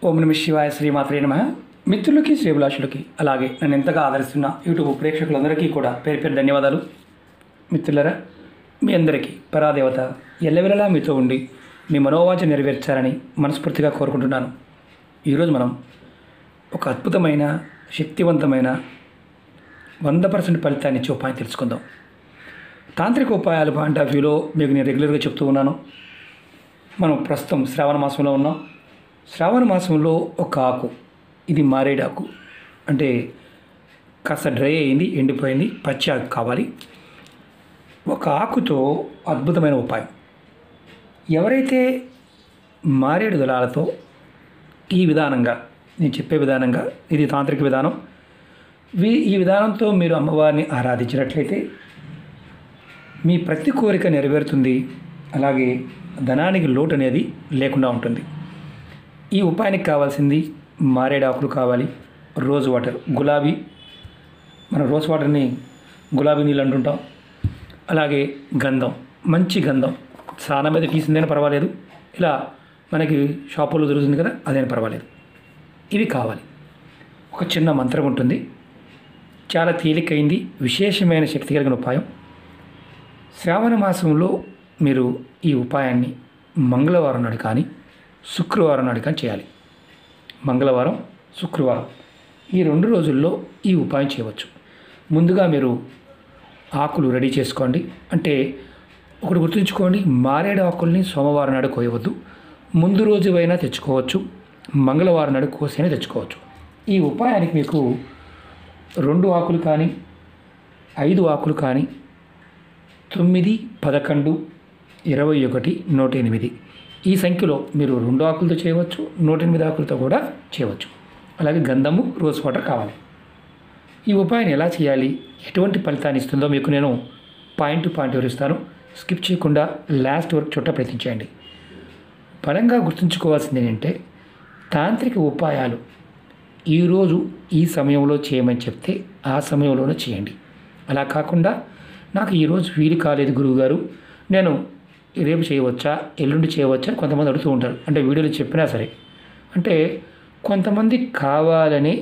ఓం నమః శివాయ శ్రీమాత్రే నమః. మిత్రులకి శ్రీభిలాషులకి అలాగే నన్ను ఎంతగా ఆదరిస్తున్న యూట్యూబ్ ప్రేక్షకులందరికీ కూడా పేరు పేరు ధన్యవాదాలు. మిత్రులరా, మీ అందరికీ పరాదేవత ఎల్లవెల్లలా మీతో ఉండి మీ మనోవాంఛ నెరవేర్చాలని మనస్ఫూర్తిగా కోరుకుంటున్నాను. ఈరోజు మనం ఒక అద్భుతమైన శక్తివంతమైన 100% ఫలితాన్ని ఇచ్చే ఉపాయం తెలుసుకుందాం. తాంత్రిక ఉపాయాలు పాయింట్ ఆఫ్ వ్యూలో మీకు నేను రెగ్యులర్గా చెప్తూ ఉన్నాను. మనం ప్రస్తుతం శ్రావణ మాసంలో ఉన్నాం. శ్రావణ మాసంలో ఒక ఆకు, ఇది మారేడు ఆకు, అంటే కాస్త డ్రై అయింది, ఎండిపోయింది, పచ్చి ఆకు కావాలి. ఒక ఆకుతో అద్భుతమైన ఉపాయం. ఎవరైతే మారేడు దళాలతో ఈ విధానంగా, నేను చెప్పే విధానంగా, ఇది తాంత్రిక విధానం, ఈ విధానంతో మీరు అమ్మవారిని ఆరాధించినట్లయితే మీ ప్రతి కోరిక నెరవేరుతుంది. అలాగే ధనానికి లోటు అనేది లేకుండా ఉంటుంది. ఈ ఉపాయానికి కావాల్సింది మారేడు ఆకులు కావాలి, రోజ్ వాటర్, గులాబీ, మన రోజ్ వాటర్ని గులాబీ నీళ్ళు అంటుంటాం. అలాగే గంధం, మంచి గంధం, స్నానం మీద తీసిందైనా పర్వాలేదు, ఇలా మనకి షాపుల్లో దొరుకుతుంది కదా, అదైనా పర్వాలేదు. ఇవి కావాలి. ఒక చిన్న మంత్రం ఉంటుంది, చాలా తేలికైంది, విశేషమైన శక్తి కలిగిన ఉపాయం. శ్రావణ మాసంలో మీరు ఈ ఉపాయాన్ని మంగళవారం నాడు కానీ శుక్రవారం నాడు కానీ చేయాలి. మంగళవారం, శుక్రవారం ఈ 2 రోజుల్లో ఈ ఉపాయం చేయవచ్చు. ముందుగా మీరు ఆకులు రెడీ చేసుకోండి. అంటే ఒకటి గుర్తుంచుకోండి, మారేడు ఆకుల్ని సోమవారం నాడు కోయవద్దు. ముందు రోజు అయినా తెచ్చుకోవచ్చు, మంగళవారం నాడు కోసైనా తెచ్చుకోవచ్చు. ఈ ఉపాయానికి మీకు 2 ఆకులు కానీ 5 ఆకులు కానీ 9, 11, 21, 108 ఈ సంఖ్యలో మీరు 2 ఆకులతో చేయవచ్చు, 108 ఆకులతో కూడా చేయవచ్చు. అలాగే గంధము, రోజ్ వాటర్ కావాలి. ఈ ఉపాయాన్ని ఎలా చేయాలి, ఎటువంటి ఫలితాన్ని ఇస్తుందో మీకు నేను పాయింట్ టు పాయింట్ వివరిస్తాను. స్కిప్ చేయకుండా లాస్ట్ వరకు చూడ ప్రయత్నించండి. బలంగా గుర్తుంచుకోవాల్సింది ఏంటంటే, తాంత్రిక ఉపాయాలు ఈరోజు ఈ సమయంలో చేయమని చెప్తే ఆ సమయంలోనే చేయండి. అలా కాకుండా నాకు ఈరోజు వీలు కాలేదు గురువుగారు, నేను రేపు చేయవచ్చా, ఎల్లుండి చేయవచ్చా అని కొంతమంది అడుగుతూ ఉంటారు. అంటే వీడియోలో చెప్పినా సరే, అంటే కొంతమంది కావాలని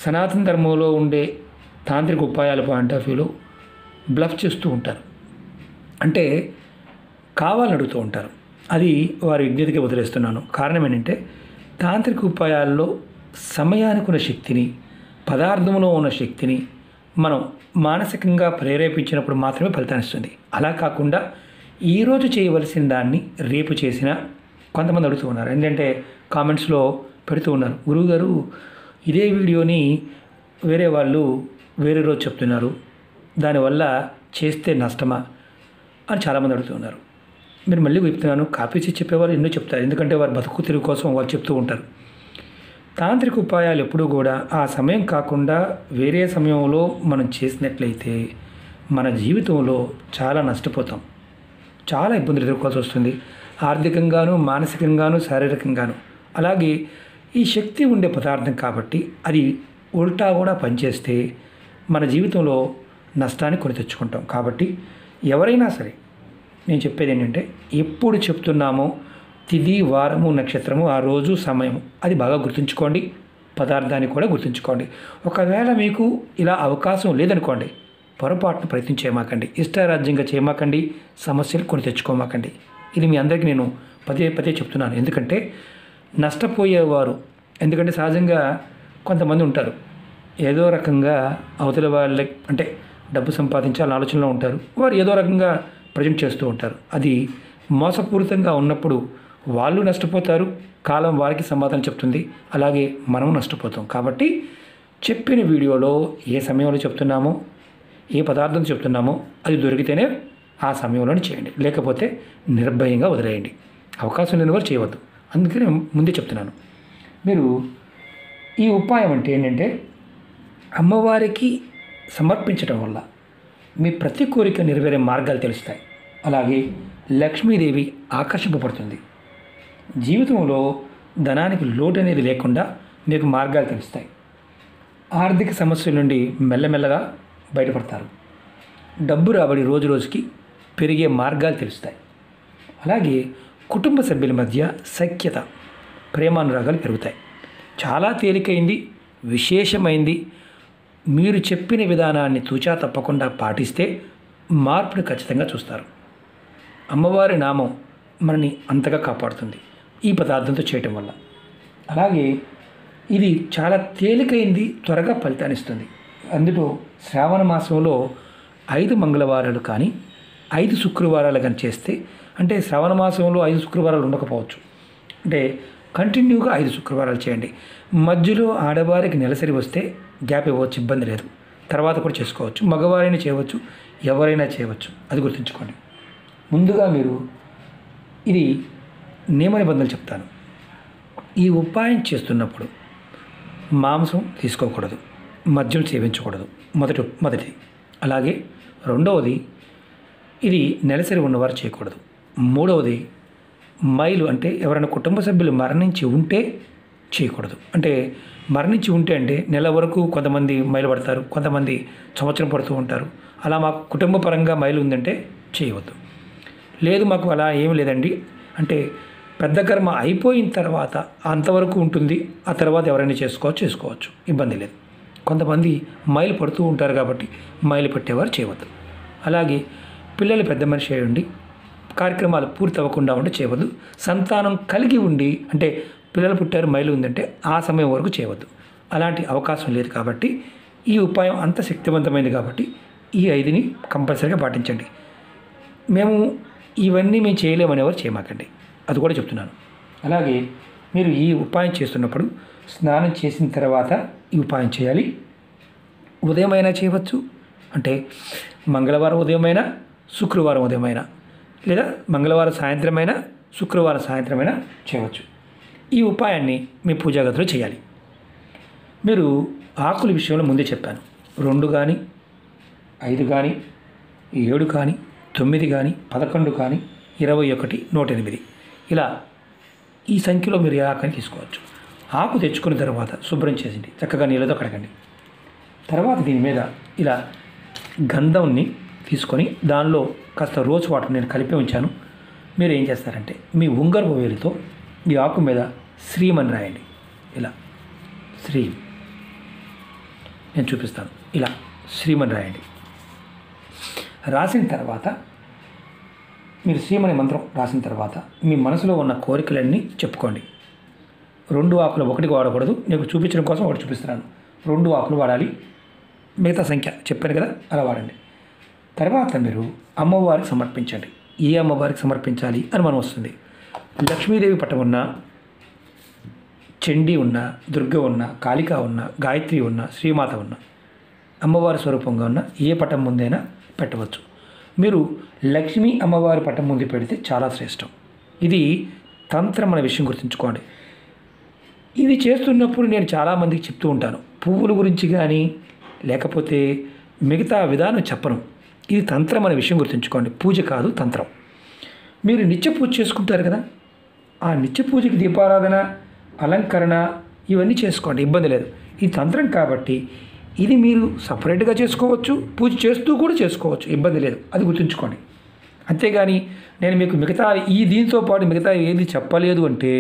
సనాతన ధర్మంలో ఉండే తాంత్రిక ఉపాయాల పాయింట్ ఆఫ్ వ్యూలో బ్లఫ్ చేస్తూ ఉంటారు. అంటే కావాలని అడుగుతూ ఉంటారు. అది వారి విజ్ఞతకి వదిలేస్తున్నాను. కారణం ఏంటంటే, తాంత్రిక ఉపాయాల్లో సమయానికి ఉన్న శక్తిని, పదార్థంలో ఉన్న శక్తిని మనం మానసికంగా ప్రేరేపించినప్పుడు మాత్రమే ఫలితాన్ని ఇస్తుంది. అలా కాకుండా ఈరోజు చేయవలసిన దాన్ని రేపు చేసినా కొంతమంది అడుగుతూ ఉన్నారు. ఏంటంటే కామెంట్స్లో పెడుతూ ఉన్నారు, గురువుగారు ఇదే వీడియోని వేరే వాళ్ళు వేరే రోజు చెప్తున్నారు, దానివల్ల చేస్తే నష్టమా అని చాలామంది అడుగుతూ ఉన్నారు. మీరు మళ్ళీ చెప్తున్నాను, కాపీ చేసి చెప్పేవాళ్ళు ఎన్నో చెప్తారు, ఎందుకంటే వారు బతుకు తిరుగు కోసం వాళ్ళు చెప్తూ ఉంటారు. తాంత్రిక ఉపాయాలు ఎప్పుడూ కూడా ఆ సమయం కాకుండా వేరే సమయంలో మనం చేసినట్లయితే మన జీవితంలో చాలా నష్టపోతాం, చాలా ఇబ్బందులు ఎదుర్కోవాల్సి వస్తుంది, ఆర్థికంగాను, మానసికంగాను, శారీరకంగాను. అలాగే ఈ శక్తి ఉండే పదార్థం కాబట్టి అది ఉల్టా కూడా పనిచేస్తే మన జీవితంలో నష్టాన్ని కొని తెచ్చుకుంటాం. కాబట్టి ఎవరైనా సరే, నేను చెప్పేది ఏంటంటే, ఎప్పుడు చెప్తున్నామో తిథి, వారము, నక్షత్రము, ఆ రోజు, సమయము అది బాగా గుర్తుంచుకోండి. పదార్థాన్ని కూడా గుర్తుంచుకోండి. ఒకవేళ మీకు ఇలా అవకాశం లేదనుకోండి, పొరపాటును ప్రయత్నం చేయమాకండి, ఇష్టారాజ్యంగా చేయమాకండి, సమస్యలు కొని తెచ్చుకోమాకండి. ఇది మీ అందరికీ నేను పదే పదే చెప్తున్నాను. ఎందుకంటే నష్టపోయేవారు, ఎందుకంటే సహజంగా కొంతమంది ఉంటారు, ఏదో రకంగా అవతల వాళ్ళ అంటే డబ్బు సంపాదించాలని ఆలోచనలో ఉంటారు, వారు ఏదో రకంగా ప్రజెంట్ చేస్తూ ఉంటారు. అది మోసపూరితంగా ఉన్నప్పుడు వాళ్ళు నష్టపోతారు, కాలం వారికి సమాధానం చెప్తుంది, అలాగే మనము నష్టపోతాం. కాబట్టి చెప్పిన వీడియోలో ఏ సమయంలో చెప్తున్నామో, ఏ పదార్థం చెప్తున్నామో అది దొరికితేనే ఆ సమయంలోనే చేయండి, లేకపోతే నిర్భయంగా వదిలేయండి. అవకాశం లేని వారు చేయవద్దు. అందుకని ముందే చెప్తున్నాను. మీరు ఈ ఉపాయం అంటే ఏంటంటే, అమ్మవారికి సమర్పించడం వల్ల మీ ప్రతి కోరిక నెరవేరే మార్గాలు తెలుస్తాయి. అలాగే లక్ష్మీదేవి ఆకర్షింపబడుతుంది. జీవితంలో ధనానికి లోటు అనేది లేకుండా మీకు మార్గాలు తెలుస్తాయి. ఆర్థిక సమస్యల నుండి మెల్లమెల్లగా బయటపడతారు. డబ్బు రాబడి రోజు రోజుకి పెరిగే మార్గాలు తెలుస్తాయి. అలాగే కుటుంబ సభ్యుల మధ్య సఖ్యత, ప్రేమానురాగాలు పెరుగుతాయి. చాలా తేలికైంది, విశేషమైంది. మీరు చెప్పిన విధానాన్ని తూచా తప్పకుండా పాటిస్తే మార్పుని ఖచ్చితంగా చూస్తారు. అమ్మవారి నామం మనని అంతగా కాపాడుతుంది ఈ పదార్థంతో చేయటం వల్ల. అలాగే ఇది చాలా తేలికైంది, త్వరగా ఫలితాన్ని ఇస్తుంది. అందులో శ్రావణ మాసంలో 5 మంగళవారాలు కానీ 5 శుక్రవారాలు కానీ చేస్తే, అంటే శ్రావణ మాసంలో 5 శుక్రవారాలు ఉండకపోవచ్చు, అంటే కంటిన్యూగా 5 శుక్రవారాలు చేయండి. మధ్యలో ఆడవారికి నెలసరి వస్తే గ్యాప్ ఇవ్వచ్చు, ఇబ్బంది లేదు, తర్వాత కూడా చేసుకోవచ్చు. మగవారైనా చేయవచ్చు, ఎవరైనా చేయవచ్చు, అది గుర్తుంచుకోండి. ముందుగా మీరు ఇది నియమ నిబంధనలు చెప్తాను. ఈ ఉపాయం చేస్తున్నప్పుడు మాంసం తీసుకోకూడదు, మద్యం సేవించకూడదు, మొదటిది. అలాగే రెండవది, ఇది నెలసరి ఉన్నవారు చేయకూడదు. మూడవది, మైలు అంటే ఎవరైనా కుటుంబ సభ్యులు మరణించి ఉంటే చేయకూడదు. అంటే మరణించి ఉంటే అంటే నెల వరకు కొంతమంది మైలు పడతారు, కొంతమంది సంవత్సరం పడుతూ ఉంటారు. అలా మాకు కుటుంబ పరంగా మైలు ఉందంటే చేయవద్దు. లేదు మాకు అలా ఏమి లేదండి అంటే పెద్ద కర్మ అయిపోయిన తర్వాత అంతవరకు ఉంటుంది, ఆ తర్వాత ఎవరైనా చేసుకోవచ్చు, ఇబ్బంది లేదు. కొంతమంది మైలు పడుతూ ఉంటారు కాబట్టి మైలు పట్టేవారు చేయవద్దు. అలాగే పిల్లలు పెద్ద మనిషి అయ్యండి, కార్యక్రమాలు పూర్తి అవ్వకుండా ఉంటే చేయవద్దు. సంతానం కలిగి ఉండి అంటే పిల్లలు పుట్టారు మైలు ఉందంటే ఆ సమయం వరకు చేయవద్దు. అలాంటి అవకాశం లేదు కాబట్టి ఈ ఉపాయం అంత శక్తివంతమైనది కాబట్టి ఈ 5ని కంపల్సరీగా పాటించండి. ఇవన్నీ మేము చేయలేమని ఎవరు చేయమాకండి, అది కూడా చెప్తున్నాను. అలాగే మీరు ఈ ఉపాయం చేస్తున్నప్పుడు స్నానం చేసిన తర్వాత ఈ ఉపాయం చేయాలి. ఉదయమైనా చేయవచ్చు, అంటే మంగళవారం ఉదయమైనా, శుక్రవారం ఉదయమైనా, లేదా మంగళవారం సాయంత్రమైనా, శుక్రవారం సాయంత్రమైనా చేయవచ్చు. ఈ ఉపాయాన్ని మీ పూజా గదిలో చేయాలి. మీరు ఆకుల విషయంలో ముందే చెప్పాను. 2 కానీ 5 కానీ 7 కానీ 9 కానీ 11 కానీ 21 108 ఇలా ఈ సంఖ్యలో మీరు ఏ ఆకుని తీసుకోవచ్చు. ఆకు తెచ్చుకున్న తర్వాత శుభ్రం చేసింది చక్కగా నీళ్ళతో కడగండి. తర్వాత దీని మీద ఇలా గంధంని తీసుకొని దానిలో కాస్త రోజ్ వాటర్ నేను కలిపి ఉంచాను. మీరు ఏం చేస్తారంటే మీ ఉంగరపు వేలితో ఈ ఆకు మీద శ్రీమని రాయండి. ఇలా నేను చూపిస్తాను. ఇలా శ్రీమని రాయండి. రాసిన తర్వాత మీరు శ్రీమని మంత్రం రాసిన తర్వాత మీ మనసులో ఉన్న కోరికలన్నీ చెప్పుకోండి. 2 ఆకులు ఒకటికి వాడకూడదు, నేను చూపించడం కోసం ఒకటి చూపిస్తున్నాను. 2 ఆకులు వాడాలి, మిగతా సంఖ్య చెప్పాను కదా అలా వాడండి. తర్వాత మీరు అమ్మవారికి సమర్పించండి. ఏ అమ్మవారికి సమర్పించాలి అని మనం వస్తుంది. లక్ష్మీదేవి పటం ఉన్నా, చండీ ఉన్న, దుర్గ ఉన్న, కాళిక ఉన్న, గాయత్రి ఉన్న, శ్రీమాత ఉన్న, అమ్మవారి స్వరూపంగా ఉన్న ఏ పటం ముందైనా పెట్టవచ్చు. మీరు లక్ష్మీ అమ్మవారి పటం ముందు పెడితే చాలా శ్రేష్టం. ఇది తంత్రం అనే విషయం గుర్తుంచుకోండి. ఇది చేస్తున్నప్పుడు నేను చాలామందికి చెప్తూ ఉంటాను, పువ్వుల గురించి కానీ లేకపోతే మిగతా విధానం చెప్పను. ఇది తంత్రం అనే విషయం గుర్తుంచుకోండి. పూజ కాదు, తంత్రం. మీరు నిత్య పూజ చేసుకుంటారు కదా, ఆ నిత్య పూజకి దీపారాధన, అలంకరణ ఇవన్నీ చేసుకోండి, ఇబ్బంది లేదు. ఇది తంత్రం కాబట్టి ఇది మీరు సపరేట్గా చేసుకోవచ్చు, పూజ చేస్తూ కూడా చేసుకోవచ్చు, ఇబ్బంది లేదు, అది గుర్తుంచుకోండి. అంతేగాని నేను మీకు మిగతా దీంతో పాటు మిగతా ఏది చెప్పలేదు అంటే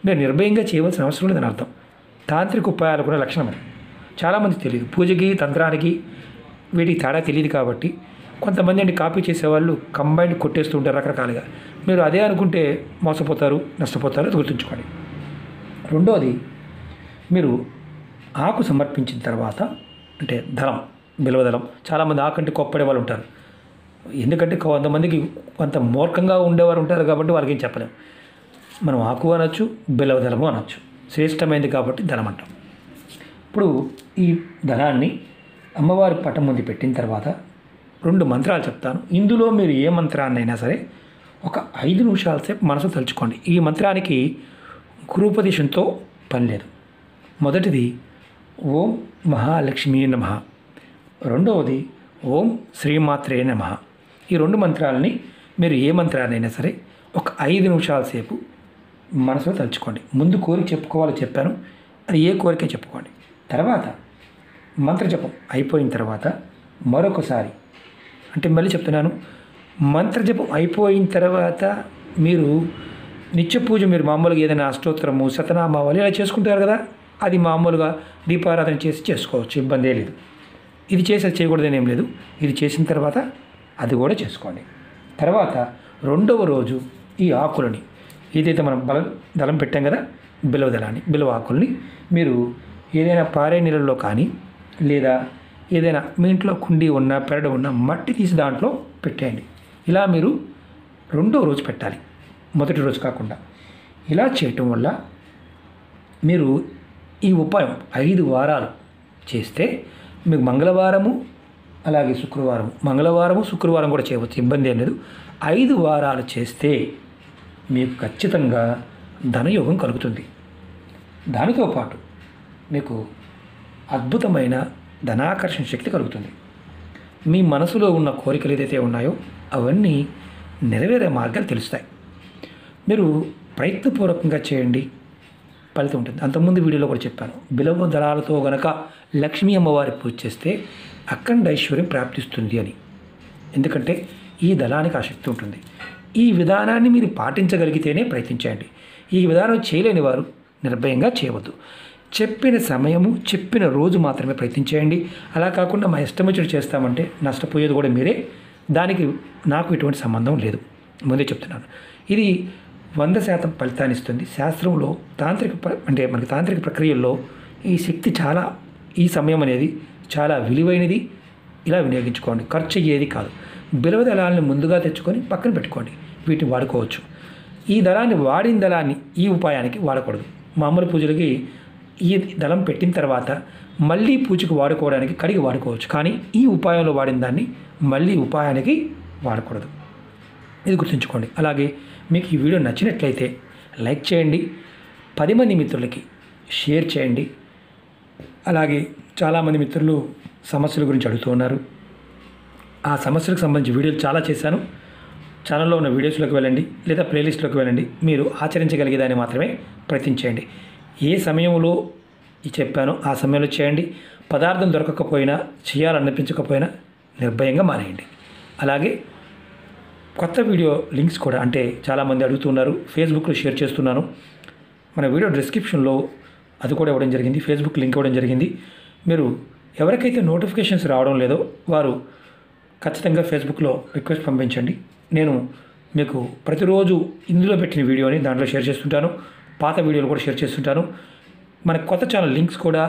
మీరు నిర్భయంగా చేయవలసిన అవసరం లేదని అర్థం. తాంత్రిక ఉపాయాలు కూడా లక్షణం అది చాలామందికి తెలియదు. పూజకి తంత్రానికి వీటికి తేడా తెలియదు కాబట్టి కొంతమంది అండి కాపీ చేసేవాళ్ళు కంబైండ్ కొట్టేస్తూ ఉంటారు రకరకాలుగా. మీరు అదే అనుకుంటే మోసపోతారు, నష్టపోతారు, అది గుర్తుంచుకోండి. రెండోది, మీరు ఆకు సమర్పించిన తర్వాత అంటే దళం, బిల్వదళం, చాలామంది ఆకు అంటే కొప్పడే వాళ్ళు ఉంటారు. ఎందుకంటే కొంతమందికి కొంత మూర్ఖంగా ఉండేవారు ఉంటారు కాబట్టి వాళ్ళకి ఏం చెప్పలేము. మనం ఆకు అనొచ్చు, బిల్వదళము అనొచ్చు, శ్రేష్టమైనది కాబట్టి దళం అంటాం. ఇప్పుడు ఈ దళాన్ని అమ్మవారి పటం ముందు పెట్టిన తర్వాత 2 మంత్రాలు చెప్తాను. ఇందులో మీరు ఏ మంత్రాన్నైనా సరే ఒక 5 నిమిషాల సేపు మనసు తలుచుకోండి. ఈ మంత్రానికి గురూపదేశంతో పని లేదు. మొదటిది ఓం మహాలక్ష్మీ నమః, రెండవది ఓం శ్రీమాత్రే నమః. ఈ 2 మంత్రాలని మీరు ఏ మంత్రాన్నైనా సరే ఒక 5 నిమిషాల సేపు మనసులో తలుచుకోండి. ముందు కోరిక చెప్పుకోవాలో చెప్పాను, అది ఏ కోరిక చెప్పుకోండి. తర్వాత మంత్రజపం అయిపోయిన తర్వాత మరొకసారి, అంటే మళ్ళీ చెప్తున్నాను, మంత్రజపం అయిపోయిన తర్వాత మీరు నిత్య పూజ మీరు మామూలుగా ఏదైనా అష్టోత్తరము శతనామావళి ఇలా చేసుకుంటారు కదా, అది మామూలుగా దీపారాధన చేసి చేసుకోవచ్చు, ఇబ్బంది లేదు. ఇది చేసి చేయకూడదని ఏం లేదు. ఇది చేసిన తర్వాత అది కూడా చేసుకోండి. తర్వాత రెండవ రోజు ఈ ఆకులని ఏదైతే మనం దళం పెట్టాం కదా, బిల్వ ఆకుల్ని మీరు ఏదైనా పారే నీళ్ళల్లో కానీ లేదా ఏదైనా మీ ఇంట్లో కుండీ ఉన్న పెరడు ఉన్న మట్టి తీసి దాంట్లో పెట్టేయండి. ఇలా మీరు రెండో రోజు పెట్టాలి, మొదటి రోజు కాకుండా. ఇలా చేయటం వల్ల మీరు ఈ ఉపాయం 5 వారాలు చేస్తే మీకు మంగళవారము అలాగే మంగళవారము శుక్రవారం కూడా చేయవచ్చు, ఇబ్బంది ఏం లేదు. 5 వారాలు చేస్తే మీకు ఖచ్చితంగా ధనయోగం కలుగుతుంది. దానితో పాటు మీకు అద్భుతమైన ధనాకర్షణ శక్తి కలుగుతుంది. మీ మనసులో ఉన్న కోరికలు ఏదైతే ఉన్నాయో అవన్నీ నెరవేరే మార్గాలు తెలుస్తాయి. మీరు ప్రయత్నపూర్వకంగా చేయండి, ఫలితం ఉంటుంది. అంతకుముందు వీడియోలో కూడా చెప్పాను, బిలవ దళాలతో గనక లక్ష్మీ అమ్మవారి పూజ చేస్తే అఖండ ఐశ్వర్యం ప్రాప్తిస్తుంది అని. ఎందుకంటే ఈ దళానికి ఆ శక్తి ఉంటుంది. ఈ విధానాన్ని మీరు పాటించగలిగితేనే ప్రయత్నించండి. ఈ విధానం చేయలేని వారు నిర్భయంగా చేయవద్దు. చెప్పిన సమయము చెప్పిన రోజు మాత్రమే ప్రయత్నించేయండి. అలా కాకుండా మా ఇష్టం వచ్చినట్టు చేస్తామంటే నష్టపోయేది కూడా మీరే. దానికి నాకు ఎటువంటి సంబంధం లేదు, ముందే చెప్తున్నాను. ఇది 100% ఫలితాన్ని ఇస్తుంది. శాస్త్రంలో మనకి తాంత్రిక ప్రక్రియల్లో ఈ శక్తి చాలా, ఈ సమయం అనేది చాలా విలువైనది. ఇలా వినియోగించుకోండి, ఖర్చు అయ్యేది కాదు. బిలవ దళాలను ముందుగా తెచ్చుకొని పక్కన పెట్టుకోండి, వీటిని వాడుకోవచ్చు. ఈ దళాన్ని వాడిన దళాన్ని ఈ ఉపాయానికి వాడకూడదు. మామూలు పూజలకి ఈ దళం పెట్టిన తర్వాత మళ్ళీ పూజకు వాడుకోవడానికి కడిగి వాడుకోవచ్చు, కానీ ఈ ఉపాయంలో వాడిన దాన్ని మళ్ళీ ఉపాయానికి వాడకూడదు. ఇది గుర్తుంచుకోండి. అలాగే మీకు ఈ వీడియో నచ్చినట్లయితే లైక్ చేయండి, 10 మంది మిత్రులకి షేర్ చేయండి. అలాగే చాలామంది మిత్రులు సమస్యల గురించి అడుగుతూ ఉన్నారు. ఆ సమస్యలకు సంబంధించి వీడియోలు చాలా చేశాను. ఛానల్లో ఉన్న వీడియోస్లోకి వెళ్ళండి లేదా ప్లేలిస్ట్లోకి వెళ్ళండి. మీరు ఆచరించగలిగేదాన్ని మాత్రమే ప్రయత్నించేయండి. ఏ సమయంలో చెప్పానో ఆ సమయంలో చేయండి. పదార్థం దొరకకపోయినా, చేయాలనిపించకపోయినా నిర్భయంగా మానేయండి. అలాగే కొత్త వీడియో లింక్స్ కూడా, అంటే చాలామంది అడుగుతున్నారు, ఫేస్బుక్లో షేర్ చేస్తున్నాను. మన వీడియో డిస్క్రిప్షన్లో అది కూడా ఇవ్వడం జరిగింది, ఫేస్బుక్ లింక్ ఇవ్వడం జరిగింది. మీరు ఎవరికైతే నోటిఫికేషన్స్ రావడం లేదో వారు ఖచ్చితంగా ఫేస్బుక్లో రిక్వెస్ట్ పంపించండి. నేను మీకు ప్రతిరోజు ఇందులో పెట్టిన వీడియోని దాంట్లో షేర్ చేస్తుంటాను, పాత వీడియోలు కూడా షేర్ చేస్తుంటాను. మన కొత్త ఛానల్ లింక్స్ కూడా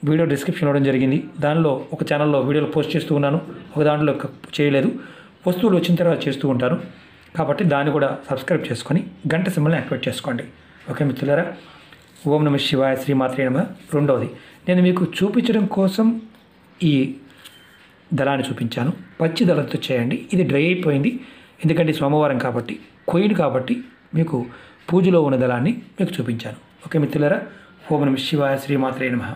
వీడియో డిస్క్రిప్షన్ ఇవ్వడం జరిగింది. దానిలో ఒక ఛానల్లో వీడియోలు పోస్ట్ చేస్తూ ఉన్నాను, ఒక దాంట్లో చేయలేదు. వస్తువులు వచ్చిన తర్వాత చేస్తూ ఉంటాను, కాబట్టి దాన్ని కూడా సబ్స్క్రైబ్ చేసుకొని గంట సింబల్ని యాక్టివేట్ చేసుకోండి. ఓకే మిత్రులారా, ఓం నమః శివాయ, శ్రీమాత్రే నమః. రెండవది, నేను మీకు చూపించడం కోసం ఈ దళాన్ని చూపించాను. పచ్చి దళంతో చేయండి. ఇది డ్రై అయిపోయింది, ఎందుకంటే సోమవారం కాబట్టి, కొయ్యను కాబట్టి మీకు పూజలో ఉన్న దళాన్ని మీకు చూపించాను. ఓకే మిత్రులారా, ఓం నమః శివాయ, శ్రీమాత్రే నమః.